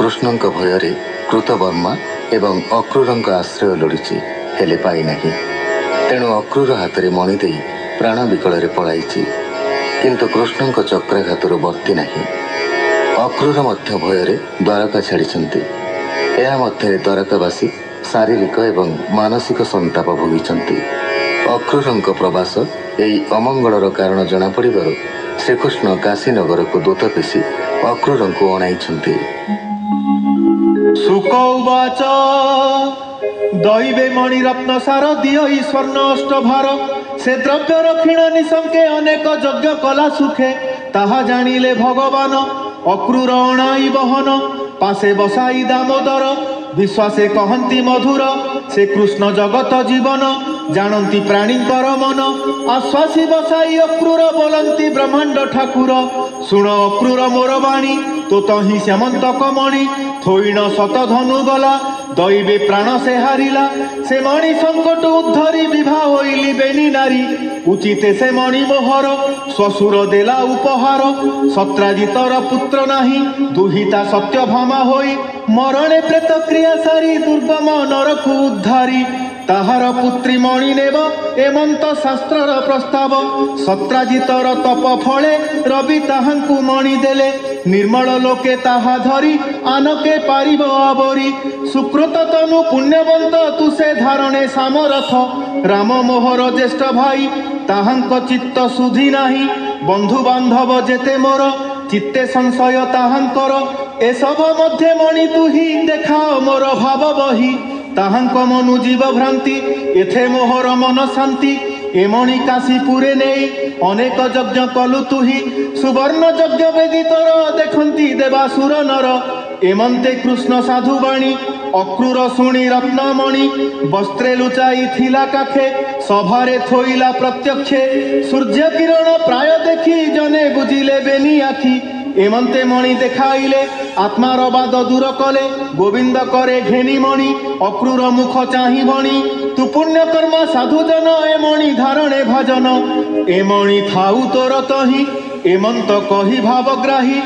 कृष्णଙ୍କ ଭୟରେ କୃତବର୍ମା ଏବଂ ଅକ୍ରୁରଙ୍କ ଆଶ୍ରୟ ଲୋଡ଼ିଛି, ହେଲେ ପାଇନାହିଁ। ତେଣୁ ଅକ୍ରୁର ହାତରେ ମଣି ଦେଇ ପ୍ରାଣ ବିକଳରେ ପଳାଇଛି, କିନ୍ତୁ କୃଷ୍ଣଙ୍କ ଚକ୍ରାଘାତରୁ ବର୍ତ୍ତି ନାହିଁ। ଅକ୍ରୁର ମଧ୍ୟ ଭୟରେ ଦ୍ୱାରକା ଛାଡ଼ିଛନ୍ତି। ଏହା ମଧ୍ୟରେ ଦ୍ୱାରକାବାସୀ ଶାରୀରିକ ଏବଂ ମାନସିକ ସନ୍ତାପ ଭୋଗିଛନ୍ତି। ଅକ୍ରୁରଙ୍କ ପ୍ରବାସ ଏହି ଅମଙ୍ଗଳର କାରଣ ଜଣାପଡ଼ିବାରୁ ଶ୍ରୀକୃଷ୍ଣ କାଶୀନଗରକୁ ଦୂତ ପେଶି ଅକ୍ରୁରଙ୍କୁ ଅଣାଇଛନ୍ତି। ଶୁକ ଉବାଚ ଦୈବେ ମଣିରତ୍ନ ସାର ଦିଅ ସ୍ୱର୍ଣ୍ଣ ଅଷ୍ଟଭାର, ସେ ଦ୍ରବ୍ୟ ରକ୍ଷିଣ ନିଶଙ୍କେ ଅନେକ ଯଜ୍ଞ କଲା ସୁଖେ, ତାହା ଜାଣିଲେ ଭଗବାନ ଅକ୍ରୁର ଅଣାଇ ବହନ, ପାଶେ ବସାଇ ଦାମୋଦର ବିଶ୍ୱାସେ କହନ୍ତି ମଧୁର, ସେ କୃଷ୍ଣ ଜଗତ ଜୀବନ ଜାଣନ୍ତି ପ୍ରାଣୀଙ୍କର ମନ, ଆଶ୍ୱାସୀ ବସାଇ ଅକ୍ରୁର ବୋଲନ୍ତି ବ୍ରହ୍ମାଣ୍ଡ ଠାକୁର, ଶୁଣ ଅକ୍ରୁର ମୋର ବାଣୀ ତୋ ତହିଁ ଶ୍ୟାମନ୍ତକ ମଣି, ଥୋଇଣ ଶତ ଧନୁ ଗଲା ଦୈବେ ପ୍ରାଣ ସେ ହାରିଲା, ସେ ମଣି ସଙ୍କଟ ଉଦ୍ଧରି ବିଭା ହୋଇଲି ବେନି ନାରୀ, ଉଚିତେ ସେ ମଣି ମୋହର ଶ୍ୱଶୁର ଦେଲା ଉପହାର, ସତ୍ରାଜିତର ପୁତ୍ର ନାହିଁ ଦୁହିତା ସତ୍ୟଭାମା ହୋଇ, ମରଣେ ପ୍ରେତ କ୍ରିୟା ସାରି ଦୁର୍ଗମ ନରକୁ ଉଦ୍ଧାରି, ତାହାର ପୁତ୍ରୀ ମଣି ନେବ ଏମନ୍ତ ଶାସ୍ତ୍ରର ପ୍ରସ୍ତାବ, ସତ୍ରାଜିତର ତପ ଫଳେ ରବି ତାହାଙ୍କୁ ମଣି ଦେଲେ, ନିର୍ମଳ ଲୋକେ ତାହା ଧରି ଆନକେ ପାରିବ ଆବରି, ସୁକୃତ ତନୁ ପୁଣ୍ୟବନ୍ତ ତୁ ସେ ଧାରଣେ ସାମରଥ, ରାମ ମୋହର ଜ୍ୟେଷ୍ଠ ଭାଇ ତାହାଙ୍କ ଚିତ୍ତ ସୁଧି ନାହିଁ, ବନ୍ଧୁ ବାନ୍ଧବ ଯେତେ ମୋର ଚିତ୍ତେ ସଂଶୟ ତାହାଙ୍କର, ଏସବ ମଧ୍ୟ ମଣି ତୁହି ଦେଖାଅ ମୋର ଭାବ ବହି, ତାହାଙ୍କ ମନୁ ଜୀବ ଭ୍ରାନ୍ତି ଏଥେ ମୋହର ମନ ଶାନ୍ତି, ଏମଣି କାଶୀପୁରେ ନେଇ ଅନେକ ଯଜ୍ଞ କଲୁ ତୁହି, ସୁବର୍ଣ୍ଣ ଯଜ୍ଞ ବେଦୀ ତୋର ଦେଖନ୍ତି ଦେବାସୁର ନର, ଏମନ୍ତେ କୃଷ୍ଣ ସାଧୁବାଣୀ ଅକ୍ରୁର ଶୁଣି ରତ୍ନମଣି, ବସ୍ତ୍ରେ ଲୁଚାଇ ଥିଲା କାଖେ ସଭାରେ ଥୋଇଲା ପ୍ରତ୍ୟକ୍ଷେ, ସୂର୍ଯ୍ୟ କିରଣ ପ୍ରାୟ ଦେଖି ଜନେ ବୁଝିଲେ ବେନି ଆଖି, ଏମନ୍ତେ ମଣି ଦେଖାଇଲେ ଆତ୍ମାର ବାଦ ଦୂର କଲେ, ଗୋବିନ୍ଦ କରେ ଘେନି ମଣି ଅକ୍ରୁର ମୁଖ ଚାହିଁ ଭଣି, ତୁ ପୁଣ୍ୟ କର୍ମ ସାଧୁଜନ ଏମଣି ଧାରଣେ ଭାଜନ, ଏମଣି ଥାଉ ତୋର ତହିଁ ଏମନ୍ତ କହି ଭାବଗ୍ରାହୀ,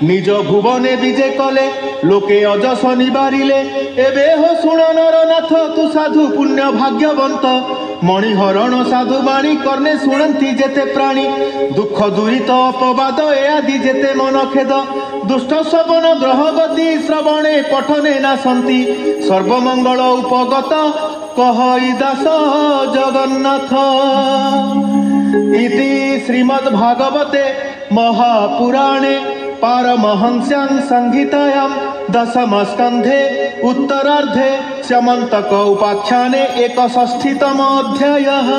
ନିଜ ଭୁବନେ ବିଜେ କଲେ ଲୋକେ ଅଜସ ନିବାରିଲେ, ଏବେ ହୋ ଶୁଣ ନରନାଥ ତୁ ସାଧୁ ପୁଣ୍ୟ ଭାଗ୍ୟବନ୍ତ, ମଣିହରଣ ସାଧୁ ବାଣୀ କର୍ଣ୍ଣେ ଶୁଣନ୍ତି ଯେତେ ପ୍ରାଣୀ, ଦୁଃଖ ଦୂରିତ ଅପବାଦ ଏ ଆଦି ଯେତେ ମନ ଖେଦ, ଦୁଷ୍ଟ ଶ୍ରବଣ ଗ୍ରହଗତି ଶ୍ରବଣେ ପଠନେ ନାଶନ୍ତି, ସର୍ବମଙ୍ଗଳ ଉପଗତ କହଇ ଦାସ ଜଗନ୍ନାଥ। ଇତି ଶ୍ରୀମଦ୍ ଭାଗବତେ ମହାପୁରାଣେ पारमहंस्यां संहितायां दशमस्कन्धे उत्तरार्धे स्यमन्तक उपाख्याने 61तम अध्यायः।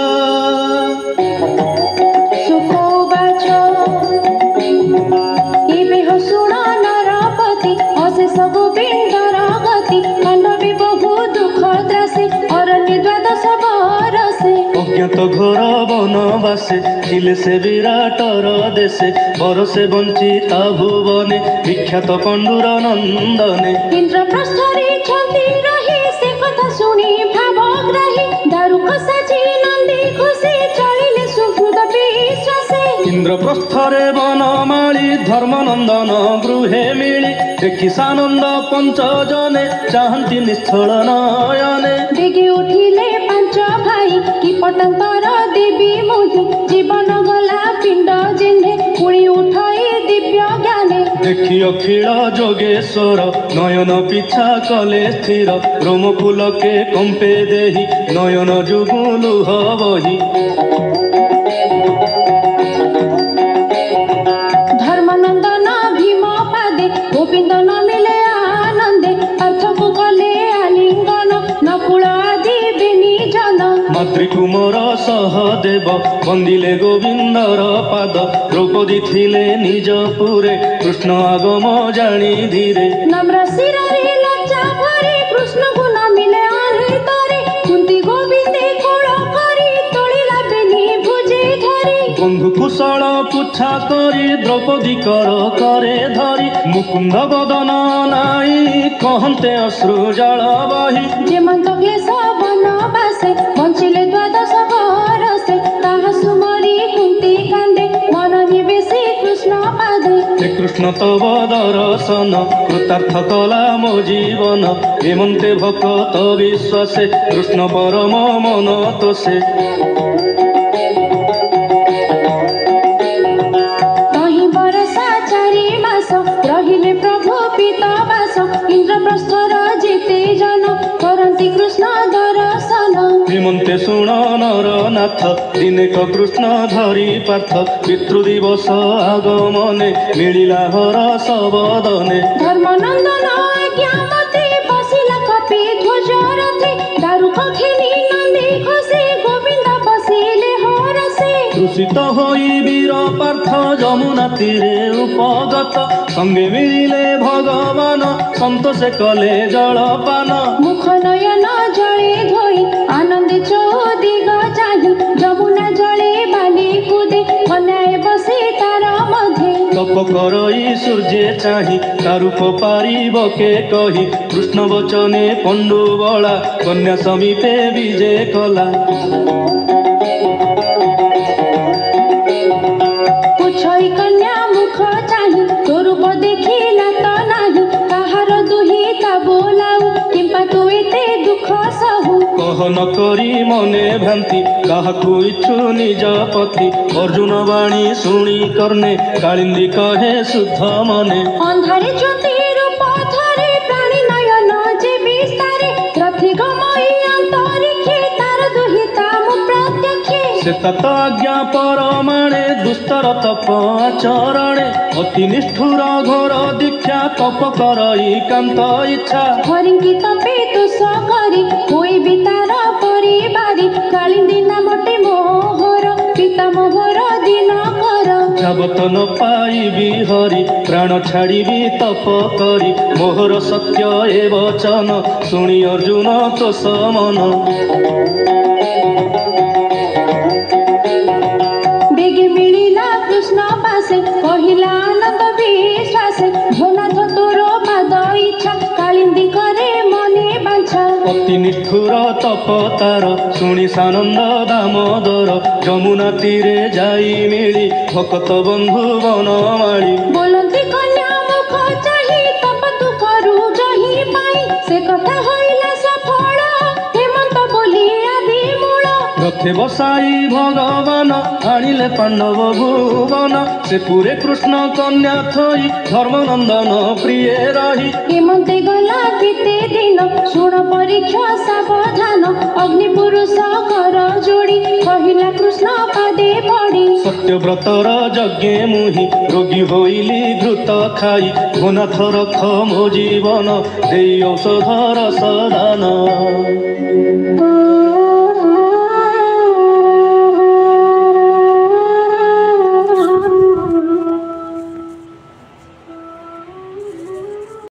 शुक उवाच इमे हो शुण नरपति अशेष गोविन्दर गति, मानवी बहु दुःख त्रासे अरण्य द्वादश बरसे, अज्ञात घोर बनबासे थिले से विराटर देशे, बरसे बंचिता भुवने विख्यात पंडुर नंदने, इंद्रप्रस्थरे छन्ति रहि से कथा शुनि भावग्राही, दारुक साजी नंदी खुशी चलिले सुहृद विश्वासे, इंद्रप्रस्थरे बनमाली धर्मनंदन गृहे मिली, देखि सानंद पंच जने चाहन्ति निश्चल नयने, बेगे उठिले पांच भाई कि पटंतर देवी मोहि, जीवन गला पिंड जिन्हे पुणी उठाई दिव्य ज्ञाने, देखि अखिल जोगेश्वर नयन पिछा कले स्थिर, रोम पुलके कंपे देहि नयन जुगुलु बहि, धर्मानंदन भीम पादे गोविंद न मिले आनंदे, अर्थक कले आलिंगन नकुल आदि बेनी जन, मातृकुमार सहदेव बंदिले गोविंदर पाद, द्रौपदी थिले निजपुरे कृष्ण आगम जानी धीरे, नम्र शिरे लज्जा भरे कृष्ण को न मिले अंतरे, कुंती गोविंदे कोल करी तोलिला बेनी भुजे धरी, बंधु कुशल पुछा करी द्रौपदी कर करे धरी, मुकुंद बदन नाई कहन्ते अश्रु जल बही, जेमंत क्लेश बनबासे बंचिले द्वादश बरसे, ताहा सुमरी कुंती कांदे मन निवेशी कृष्ण पादे, कृष्ण कृष्ण तव दर्शन कृतार्थ कला मो जीवन हेमंते भक्त विश्वासे कृष्ण परम मन तोषे तहि बरसा 4 मास रहिले प्रभु पीतवास इंद्रप्रस्थर जेते जन करन्ति कृष्ण दर्शन हेमंते शुण नरनाथ दिनेक कृष्ण धरी पार्थ पितृदिवस आगमने मिलिला हर सबदने धर्मनन्दन आज्ञामते बसिला कपि ध्वज रथे दारुक खेली नन्दी खसे गोविन्द बसिले हरसे दूषित होई वीर पार्थ जमुना तीरे उपगत संगे मिलिले भगवान संतोषे कले जलपान मुख नयन जले धोई आनन्दे चौदिग चाहि जमुना जले बाली कुदे कन्याए बसे तार मध्ये तप करई सूर्य चाहि तारूप पारिब के कही कृष्ण वचने पंडु बला कन्या समीपे विजे कला पुछई कन्या मुख चाहि स्वरूप देखिला त नाही काहार दुहिता बोलाऊ किंपा तू एते दुख सहु कह न करी मने भ्रांति काहाकु इच्छु निज पति अर्जुन वाणी शुणी कर्णे कालिंदी कहे शुद्ध मने अन्धारे ज्योति रूप धरे प्राणी नयन जे विस्तारे रथि गमई अंतरिक्षे तार दुहिता मु प्रत्यक्षे से तत आज्ञा परमाणे दुस्तर तप आचरणे अति निष्ठुर घोर दीक्षा तप करई कांत इच्छा हरिंकी तपे तु सकरी होई भी तार परिवारी कालिंदी नामटे मोहर पिता मोहर दिन कर जाबत न पाइबी हरि प्राण छाड़िबी तप करी मोहर सत्य ए वचन शुणी अर्जुन तोष मन बेगे मिलिला कृष्ण पासे कहिला आनंद विश्वास भोनाथ तोर पाद इच्छा कालिंदी करे मने बांछा अति निष्ठुर तप तार शुणी सानंद दामोदर जमुना तीरे जाई मिली भक्त बंधु बनमाली बोलती कन्या मुख चाहि तप तू करू जहि पाई से कथा होइला सफल हेमंत बोली आदि मूल रथे बसाई भगवान आनिले पांडव भुवन से पुरे कृष्ण कन्या थई धर्मनंदन प्रिय रही हेमंते गला केते दिन शुण परीक्षा सावधान अग्नि पुरुष कर जोड़ी कहिला कृष्ण पादे पड़ी सत्यव्रतर यज्ञे मुहि रोगी होइली घृत खाई घनाथ रख मो जीवन देई औषधर सदान